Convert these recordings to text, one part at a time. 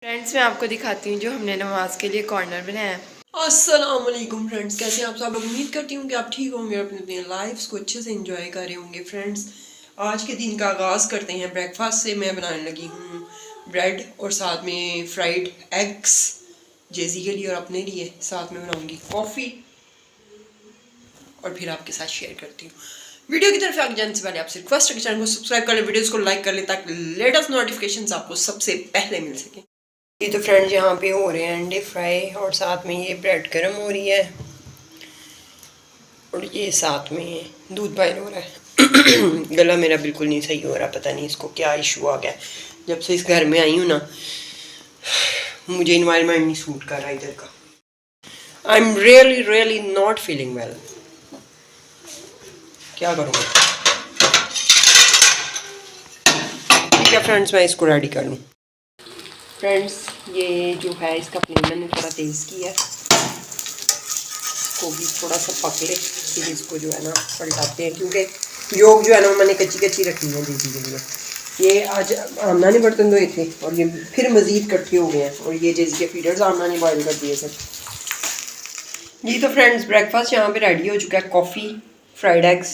Friends मैं आपको दिखाती हूँ जो हमने नमाज के लिए कॉर्नर बनाया है। अस्सलाम वालेकुम फ्रेंड्स, कैसे हैं आप सब लोग। उम्मीद करती हूँ कि आप ठीक होंगे, अपनी लाइफ्स को अच्छे से एंजॉय कर रहे होंगे। फ्रेंड्स आज के दिन का आगाज़ करते हैं ब्रेकफास्ट से। मैं बनाने लगी हूँ ब्रेड और साथ में फ्राइड एग्स, जेजी के लिए और अपने लिए। साथ में बनाऊँगी कॉफ़ी और फिर आपके साथ शेयर करती हूँ। वीडियो की तरफ आगे जाने से पहले आपसे रिक्वेस्ट है कि चैनल को सब्सक्राइब कर लें, वीडियोस को लाइक कर लें ताकि लेटेस्ट नोटिफिकेशंस आपको सबसे पहले मिल सकें। ये तो फ्रेंड्स यहाँ पे हो रहे हैं अंडे फ्राई और साथ में ये ब्रेड गर्म हो रही है और ये साथ में दूध बॉयल हो रहा है। गला मेरा बिल्कुल नहीं सही हो रहा, पता नहीं इसको क्या इशू आ गया। जब से इस घर में आई हूँ ना, मुझे इन्वायरमेंट नहीं सूट कर रहा इधर का। I am really not feeling well. क्या करूँगा? ठीक है फ्रेंड्स, मैं इसको रेडी कर लूँ। फ्रेंड्स ये जो है इसका फ्लेम मैंने थोड़ा तेज़ किया है, इसको भी थोड़ा सा पक ले फिर इसको जो है ना पलटाते हैं, क्योंकि योग जो है ना मैंने कच्ची कच्ची रखी है दीदी के लिए। ये आज आमना ने बर्तन धोए थे और ये फिर मज़ीद इकट्ठे हो गए हैं और ये जैसे के फीडर्स आमना ने बॉयल कर दिए थे। जी तो फ्रेंड्स ब्रेकफास्ट यहाँ पे रेडी हो चुका है, कॉफ़ी, फ्राइड एग्स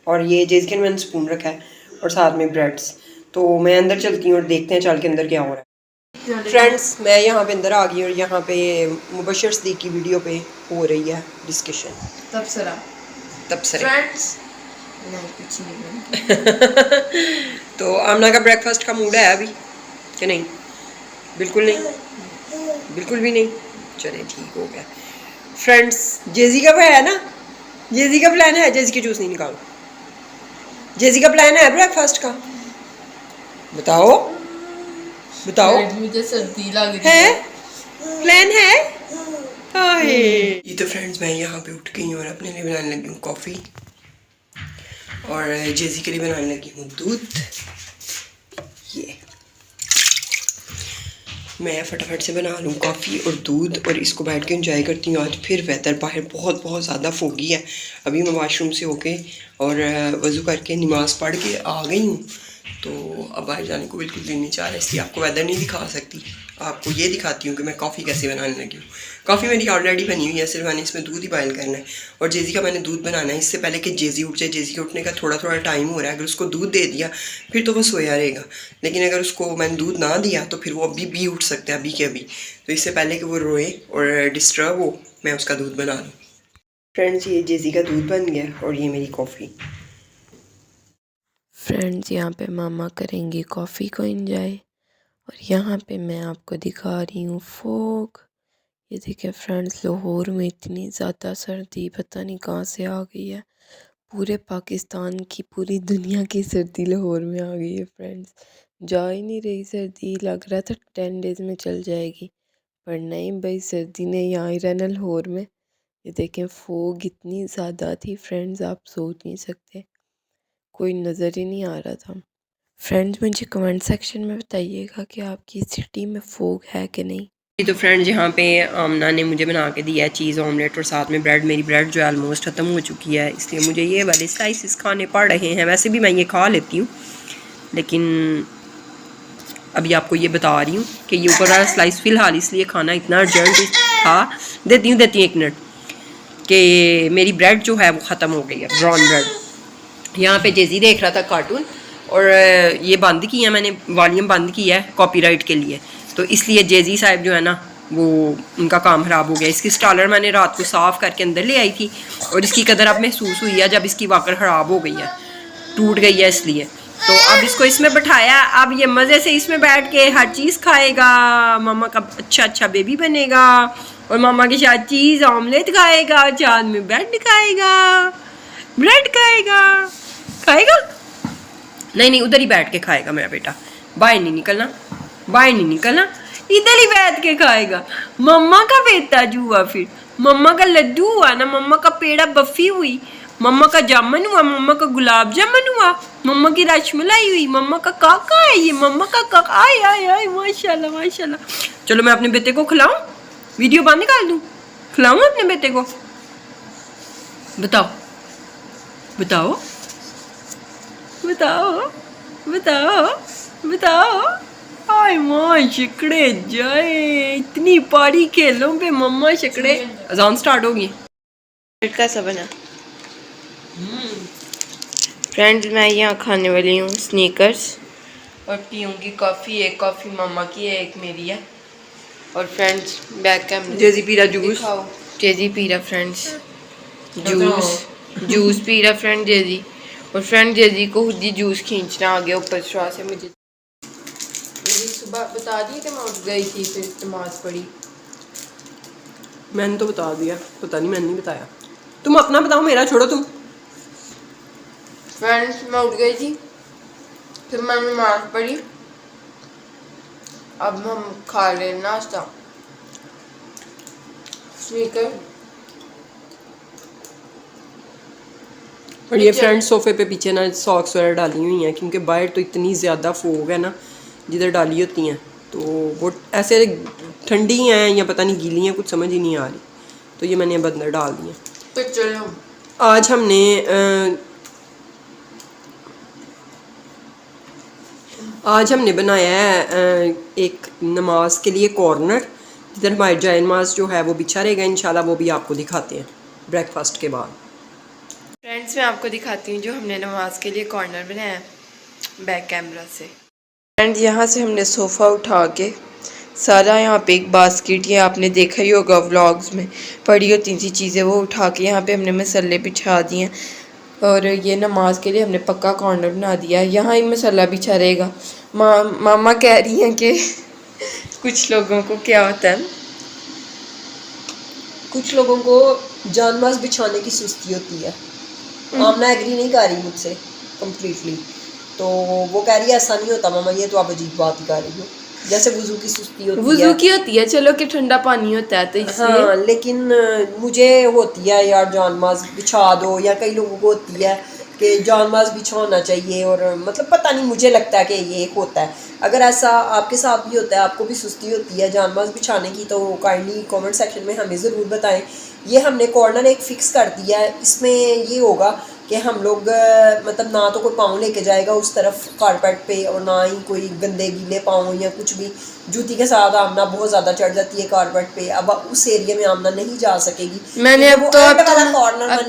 और ये जैसे के मैंने स्पून रखा है और साथ में ब्रेड्स। तो मैं अंदर चलती हूँ और देखते हैं चल के अंदर क्या हो रहा है। फ्रेंड्स मैं यहाँ पे अंदर आ गई और यहाँ पे मुबशर सदीक की वीडियो पे हो रही है डिस्कशन। तबसरा फ्रेंड्स कुछ नहीं। तो आमना का ब्रेकफास्ट का मूड है अभी कि नहीं? बिल्कुल नहीं, बिल्कुल भी नहीं। चले ठीक हो गया। फ्रेंड्स जेजी का है ना, जेजी का प्लान है, जेजी की जूस नहीं निकालो। जेजी का प्लान है ब्रेकफास्ट का, बताओ बताओ। मुझे सर्दी लग रही है, प्लान है। ये तो फ्रेंड्स मैं यहाँ पे उठ गई हूँ और अपने लिए बनाने लगी हूँ कॉफ़ी और जेजी के लिए बनाने लगी हूँ दूध। ये मैं फटाफट से बना लूँ कॉफ़ी और दूध और इसको बैठ के एंजॉय करती हूँ। आज फिर वेदर बाहर बहुत ज़्यादा फोगी है। अभी मैं वाशरूम से होके और वज़ू करके नमाज़ पढ़ के आ गई हूँ, तो अब बाहर जाने को बिल्कुल दिल नहीं चाह रहा, इसलिए आपको वेदर नहीं दिखा सकती। आपको ये दिखाती हूँ कि मैं कॉफ़ी कैसे बनाने लगी हूँ। कॉफ़ी मेरी ऑलरेडी बनी हुई है, सिर्फ मैंने इसमें दूध ही बॉयल करना है और जेजी का मैंने दूध बनाना है इससे पहले कि जेजी उठ जाए। जेजी के उठने का थोड़ा टाइम हो रहा है। अगर उसको दूध दे दिया फिर तो वो सोया रहेगा, लेकिन अगर उसको मैंने दूध ना दिया तो फिर वो अभी भी उठ सकता है, अभी के अभी। तो इससे पहले कि वो रोए और डिस्टर्ब हो मैं उसका दूध बना लूँ। फ्रेंड्स ये जेजी का दूध बन गया और ये मेरी कॉफ़ी। फ्रेंड्स यहाँ पे मामा करेंगी कॉफ़ी को एंजॉय और यहाँ पे मैं आपको दिखा रही हूँ फोग। ये देखिए फ्रेंड्स, लाहौर में इतनी ज़्यादा सर्दी पता नहीं कहाँ से आ गई है। पूरे पाकिस्तान की, पूरी दुनिया की सर्दी लाहौर में आ गई है फ्रेंड्स। जा ही नहीं रही सर्दी, लग रहा था 10 डेज़ में चल जाएगी, पर नहीं भाई, सर्दी ने यहाँ ही रहना लाहौर में। ये देखें फोग इतनी ज़्यादा थी फ्रेंड्स, आप सोच नहीं सकते, कोई नज़र ही नहीं आ रहा था। फ्रेंड्स मुझे कमेंट सेक्शन में बताइएगा कि आपकी सिटी में फोग है कि नहीं। तो फ्रेंड्स यहाँ पे आमना ने मुझे बना के दिया है चीज़ ऑमलेट और साथ में ब्रेड। मेरी ब्रेड जो है ऑलमोस्ट ख़त्म हो चुकी है, इसलिए मुझे ये वाले स्लाइसेस खाने पड़ रहे हैं। वैसे भी मैं ये खा लेती हूँ, लेकिन अभी आपको ये बता रही हूँ कि ये ऊपर वाला स्लाइस फ़िलहाल इसलिए खाना इतना अर्जेंट था। देती हूँ 1 मिनट, कि मेरी ब्रेड जो है वो ख़त्म हो गई है, ब्राउन ब्रेड। यहाँ पे जेजी देख रहा था कार्टून और ये बंद किया मैंने, वॉल्यूम बंद किया है कॉपीराइट के लिए, तो इसलिए जेजी साहब जो है ना वो उनका काम ख़राब हो गया। इसकी स्टॉलर मैंने रात को साफ़ करके अंदर ले आई थी और इसकी कदर अब महसूस हुई है जब इसकी वाकर ख़राब हो गई है, टूट गई है, इसलिए। तो अब इसको इसमें बैठाया, अब ये मज़े से इसमें बैठ के हर चीज़ खाएगा, मामा का अच्छा बेबी बनेगा और मामा के साथ चीज़ ऑमलेट खाएगा, चाँद में ब्रेड खाएगा, खाएगा। नहीं उधर ही बैठ के खाएगा मेरा बेटा, बाहर नहीं निकलना, इधर ही बैठ के खाएगा। मम्मा का बेटा जुआ, फिर मम्मा का लड्डू हुआ ना, मम्मा का पेड़ा बर्फी हुई, मम्मा का जामुन हुआ, मम्मा का गुलाब जामुन हुआ, मम्मा की रसमलाई हुई, मम्मा का काका है ये, मम्मा का काका, आय माशाल्लाह। चलो मैं अपने बेटे को खिलाऊं, वीडियो बंद कर दूं, खिलाऊं अपने बेटे को? बताओ। आय माँ शिकड़े जाए, इतनी पारी खेलों पे मम्मा शिकड़े। अजान स्टार्ट होगी। कैसा बना फ्रेंड्स? मैं यहाँ खाने वाली हूँ स्नीकर्स और पीऊँगी कॉफ़ी। एक कॉफ़ी मामा की है, एक मेरी है। और फ्रेंड्स बैक कैमरे जेजी पी रहा जूस। दिखाओ। जेजी पी रहा फ्रेंड्स जूस पी रहा फ्रेंड जेजी। और फ्रेंड जेजी को खुद ही जूस खींचना आ गया ऊपर श्वास से। मुझे सुबह बता दी कि मैं उठ गई थी, फिर नमाज पढ़ी। मैंने तो बता दिया, पता नहीं मैंने नहीं बताया। तुम अपना बताओ, मेरा छोड़ो तुम। फ्रेंड्स मैं उठ गई थी, फिर मैंने नमाज पढ़ी। अब हम खा रहे हैं नाश्ता स्नीकर। और ये फ्रेंड सोफे पे पीछे ना सॉक्स वगैरह डाली हुई हैं, क्योंकि बाहर तो इतनी ज़्यादा फोग है ना जिधर डाली होती हैं, तो वो ऐसे ठंडी हैं या पता नहीं गीली हैं, कुछ समझ ही नहीं आ रही, तो ये मैंने अब अंदर डाल दी हैं। तो चलो आज हमने बनाया है एक नमाज के लिए कॉर्नर, जिधर हमारी जाए नमाज जो है वो बिछा रहेगा इंशाल्लाह। वो भी आपको दिखाते हैं ब्रेकफास्ट के बाद। फ्रेंड्स मैं आपको दिखाती हूँ जो हमने नमाज के लिए कॉर्नर बनाया है बैक कैमरा से। फ्रेंड्स यहाँ से हमने सोफ़ा उठा के सारा यहाँ पे एक बास्केट, ये आपने देखा ही होगा व्लॉग्स में पड़ी होती थी चीज़ें, वो उठा के यहाँ पे हमने मसल्ले बिछा दिए हैं। और ये नमाज के लिए हमने पक्का कॉर्नर बना दिया है, यहाँ ही मसाला बिछा रहेगा। मामा कह रही हैं कि कुछ लोगों को क्या होता है, कुछ लोगों को जानमाज बिछाने की सुस्ती होती है। आमना एग्री नहीं कर रही मुझसे कम्प्लीटली, तो वो कह रही है ऐसा नहीं होता मामा, ये तो आप अजीब बात ही कर रही हो। जैसे वुजू की सुस्ती होती है, वुजू की होती है, चलो कि ठंडा पानी होता है तो इसलिए। हाँ, लेकिन मुझे होती है यार जानमाज बिछा दो, या कई लोगों को होती है कि जानमाज बिछाना चाहिए, और मतलब पता नहीं, मुझे लगता है कि ये एक होता है। अगर ऐसा आपके साथ भी होता है, आपको भी सुस्ती होती है जानमाज बिछाने की, तो काइंडली कमेंट सेक्शन में हमें ज़रूर बताएं। ये हमने कॉर्नर एक फ़िक्स कर दिया है, इसमें ये होगा कि हम लोग मतलब ना तो कोई पाँव लेके जाएगा उस तरफ कारपेट पे, और ना ही कोई गंदे गीले पाँव या कुछ भी। जूती के साथ आमना बहुत ज़्यादा चढ़ जाती है कारपेट पे, अब उस एरिया में आमना नहीं जा सकेगी। मैंने अब तो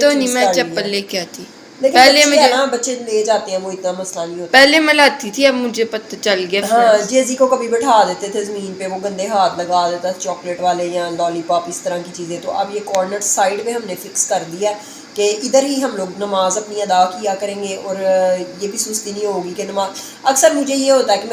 नहीं मैं चप्पल चप्पल लेके आती, पहले मुझे ना बच्चे ले जाते हैं, वो इतना मसला नहीं होता। पहले मैं लाती थी, अब मुझे पता चल गया। हाँ, जेजी को कभी बैठा देते थे ज़मीन पे, वो गंदे हाथ लगा देता चॉकलेट वाले या लॉलीपॉप इस तरह की चीज़ें। तो अब ये कॉर्नर साइड में हमने फ़िक्स कर दिया कि इधर ही हम लोग नमाज अपनी अदा किया करेंगे, और ये भी सुस्ती नहीं होगी कि नमाज। अक्सर मुझे ये होता है कि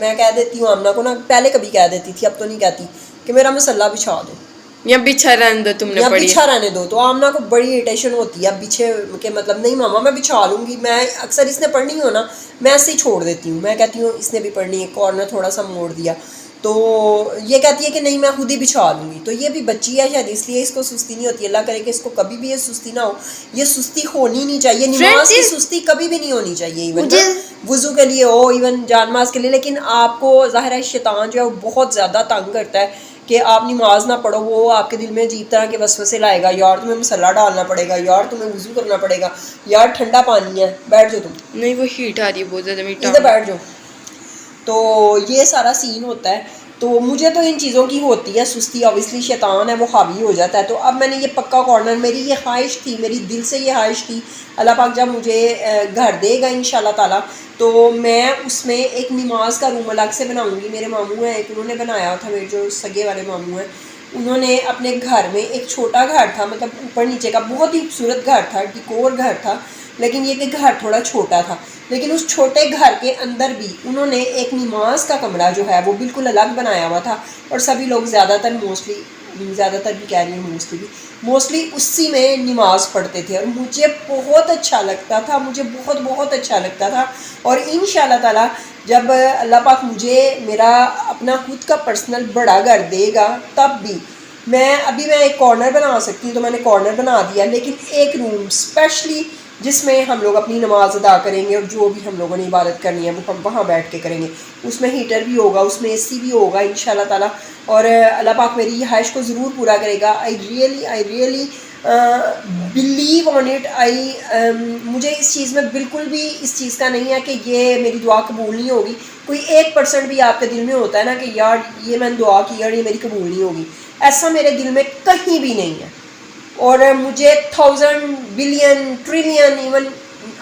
मैं कह देती हूँ आमना को ना, पहले कभी कह देती थी, अब तो नहीं कहती, कि मेरा मसल्ला बिछा दो या बिछा रहने दो, तुमने पढ़ी बिछा रहने दो। तो आमना को बड़ी इरिटेशन होती है बिछे के, मतलब नहीं मामा मैं बिछा लूँगी। मैं अक्सर इसने पढ़नी हो ना, मैं ऐसे ही छोड़ देती हूँ, मैं कहती हूँ इसने भी पढ़नी है, कॉर्नर थोड़ा सा मोड़ दिया, तो ये कहती है कि नहीं मैं खुद ही बिछा लूँगी। तो ये भी बच्ची है शायद, इसलिए इसको सुस्ती नहीं होती। अल्लाह करे कि इसको कभी भी ये सुस्ती ना हो, ये सुस्ती होनी नहीं चाहिए। नमाज की सुस्ती कभी भी नहीं होनी चाहिए, इवन वुजू के लिए हो, इवन जानमाज के लिए। लेकिन आपको ज़ाहिर है शैतान जो है वो बहुत ज़्यादा तंग करता है कि आप नमाज ना पढ़ो, वो आपके दिल में अजीब तरह के वसवसे लाएगा, यार तुम्हें मसल्ला डालना पड़ेगा, यार तुम्हें वुजू करना पड़ेगा, यार ठंडा पानी है, बैठ जाओ तुम। नहीं वो हीट आ रही है बहुत ज़्यादा, इधर बैठ जाओ। तो ये सारा सीन होता है। तो मुझे तो इन चीज़ों की होती है सुस्ती, ऑब्वियसली शैतान है वो हावी हो जाता है। तो अब मैंने ये पक्का कॉर्नर, मेरी ये ख्वाहिश थी, मेरी दिल से ये ख्वाहिश थी, अल्लाह पाक जब मुझे घर देगा इंशाल्लाह ताला, तो मैं उसमें एक नमाज का रूम अलग से बनाऊंगी। मेरे मामू हैं एक, उन्होंने बनाया था, मेरे जो सगे वाले मामू हैं, उन्होंने अपने घर में एक छोटा घर था, मतलब ऊपर नीचे का, बहुत ही खूबसूरत घर था, डिकोर घर था, लेकिन ये कि घर थोड़ा छोटा था। लेकिन उस छोटे घर के अंदर भी उन्होंने एक नमाज का कमरा जो है वो बिल्कुल अलग बनाया हुआ था, और सभी लोग ज़्यादातर भी कह रही हैं मोस्टली उसी में नमाज पढ़ते थे, और मुझे बहुत अच्छा लगता था, मुझे बहुत बहुत अच्छा लगता था। और इंशाल्लाह ताला जब अल्लाह पाक मुझे मेरा अपना खुद का पर्सनल बड़ा घर देगा, तब भी मैं एक कॉर्नर बना सकती हूँ, तो मैंने कॉर्नर बना दिया, लेकिन एक रूम स्पेशली जिसमें हम लोग अपनी नमाज अदा करेंगे, और जो भी हम लोगों ने इबादत करनी है वो हम वहाँ बैठ के करेंगे। उसमें हीटर भी होगा, उसमें एसी भी होगा इंशाल्लाह ताला, और अल्लाह पाक मेरी ख्वाहिश को ज़रूर पूरा करेगा। I really believe on it. मुझे इस चीज़ में बिल्कुल भी इस चीज़ का नहीं है कि ये मेरी दुआ कबूल नहीं होगी। कोई 1% भी आपके दिल में होता है ना कि यार ये मैंने दुआ की और ये मेरी कबूल नहीं होगी, ऐसा मेरे दिल में कहीं भी नहीं है। और मुझे 1000 billion trillion even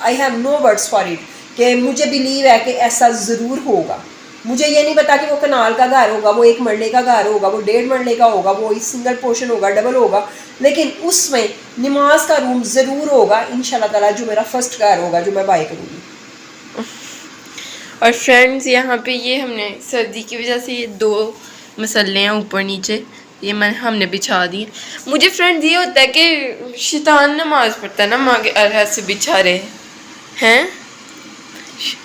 I have no words for it कि मुझे बिलीव है कि ऐसा ज़रूर होगा। मुझे ये नहीं पता कि वो कनाल का घर होगा, वो 1 मरले का घर होगा, वो 1.5 मरले का होगा, वो सिंगल पोर्शन होगा, डबल होगा, लेकिन उसमें नमाज का रूम ज़रूर होगा इंशाल्लाह ताला, जो मेरा फर्स्ट घर होगा जो मैं बाय करूँगी। और फ्रेंड्स यहाँ पे ये हमने सर्दी की वजह से ये 2 मसल्ले हैं ऊपर नीचे, ये हमने बिछा दिए। मुझे फ्रेंड्स ये होता है कि शैतान नमाज पढ़ता है ना माँ के अरहद से बिछा रहे हैं।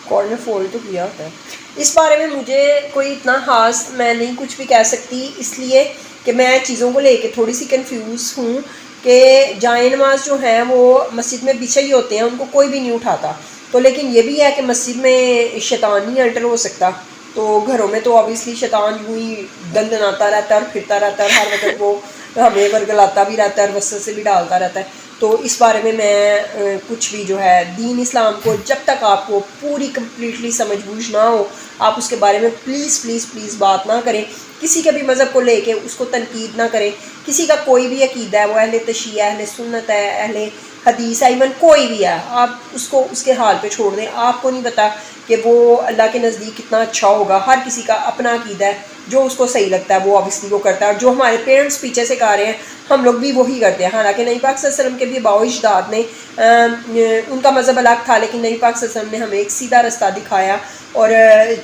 कॉर्नर फोल्ड तो किया होता है। इस बारे में मुझे कोई इतना खास मैं नहीं कुछ भी कह सकती, इसलिए कि मैं चीज़ों को लेके थोड़ी सी कंफ्यूज हूँ कि जाए नमाज जो हैं वो मस्जिद में बिछे ही होते हैं, उनको कोई भी नहीं उठाता। तो लेकिन ये भी है कि मस्जिद में शैतान नहीं एंटर हो सकता, तो घरों में तो ऑब्वियसली शैतान यूँ ही दंदनाता रहता है और फिरता रहता है, हर वक्त वो हमें वर्गलाता भी रहता है और वसत से भी डालता रहता है। तो इस बारे में मैं कुछ भी जो है दीन इस्लाम को जब तक आपको पूरी कम्प्लीटली समझ बूझ ना हो, आप उसके बारे में प्लीज़ प्लीज़ प्लीज़ बात ना करें। किसी के भी मज़हब को लेके उसको तनकीद ना करें। किसी का कोई भी अकीदा है, वो अहले तशीया है, अहले सुन्नत है, अहले हदीस है, इवन कोई भी है, आप उसको उसके हाल पे छोड़ दें। आपको नहीं पता कि वो अल्लाह के नज़दीक कितना अच्छा होगा। हर किसी का अपना अकीदा है, जो उसको सही लगता है वो ऑब्वियसली वो करता है। और जो हमारे पेरेंट्स पीछे से कह रहे हैं हम लोग भी वही करते हैं। हालांकि नबी पाक सल्लल्लाहु अलैहि वसल्लम के भी बाओ-इजदाद ने उनका मज़हब अलग था, लेकिन नबी पाक सल्लल्लाहु अलैहि वसल्लम ने हमें एक सीधा रास्ता दिखाया और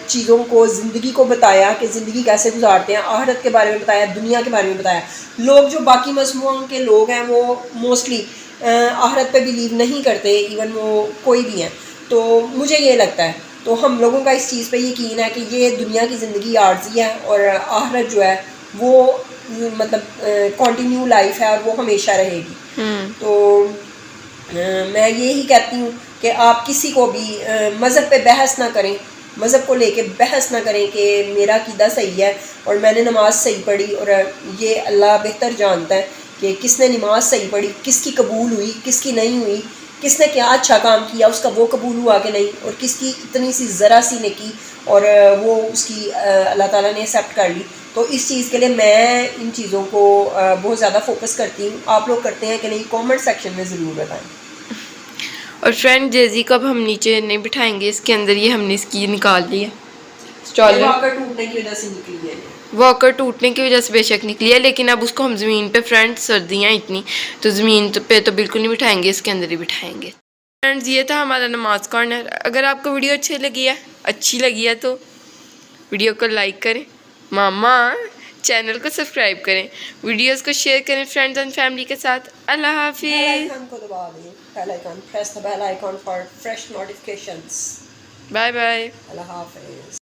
चीज़ों को ज़िंदगी को बताया कि ज़िंदगी कैसे गुजारते हैं, आखिरत के बारे में बताया, दुनिया के बारे में बताया। लोग जो बाकी मज़हबों के लोग हैं वो मोस्टली आखिरत पे बिलीव नहीं करते, इवन वो कोई भी हैं। तो मुझे ये लगता है, तो हम लोगों का इस चीज़ पे यकीन है कि ये दुनिया की ज़िंदगी आर्जी है और आखिरत जो है वो मतलब कंटिन्यू लाइफ है और वो हमेशा रहेगी। तो मैं यही कहती हूँ कि आप किसी को भी मज़हब पे बहस ना करें, मज़हब को लेके बहस ना करें कि मेरा अक़ीदा सही है और मैंने नमाज़ सही पढ़ी, और ये अल्लाह बेहतर जानता है कि किसने नमाज़ सही पढ़ी, किसकी कबूल हुई, किसकी नहीं हुई, किसने क्या अच्छा काम किया उसका वो कबूल हुआ कि नहीं, और किसकी इतनी सी ज़रा सी नेकी और वो उसकी अल्लाह ताला ने एक्सेप्ट कर ली। तो इस चीज़ के लिए मैं इन चीज़ों को बहुत ज़्यादा फोकस करती हूँ। आप लोग करते हैं कि नहीं, कमेंट सेक्शन में ज़रूर बताएं। और फ्रेंड जेजी को अब हम नीचे नहीं बिठाएंगे, इसके अंदर ये हमने इसकी निकाल ली है स्टॉल, वॉकर टूटने की वजह से निकली है। वॉकर टूटने की वजह से बेशक निकली है, लेकिन अब उसको हम ज़मीन पे, फ्रेंड सर्दियाँ इतनी, तो ज़मीन पे तो बिल्कुल नहीं बिठाएंगे, इसके अंदर ही बिठाएंगे। फ्रेंड्स ये था हमारा नमाज कॉर्नर। अगर आपको वीडियो अच्छी लगी है तो वीडियो को लाइक करें, मामा चैनल को सब्सक्राइब करें, वीडियोस को शेयर करें फ्रेंड्स एंड फैमिली के साथ। अल्लाह हाफिज़। बेल आइकन को दबा दें, bell icon, press the bell icon for fresh notifications. Bye bye. अल्लाह हाफिज़।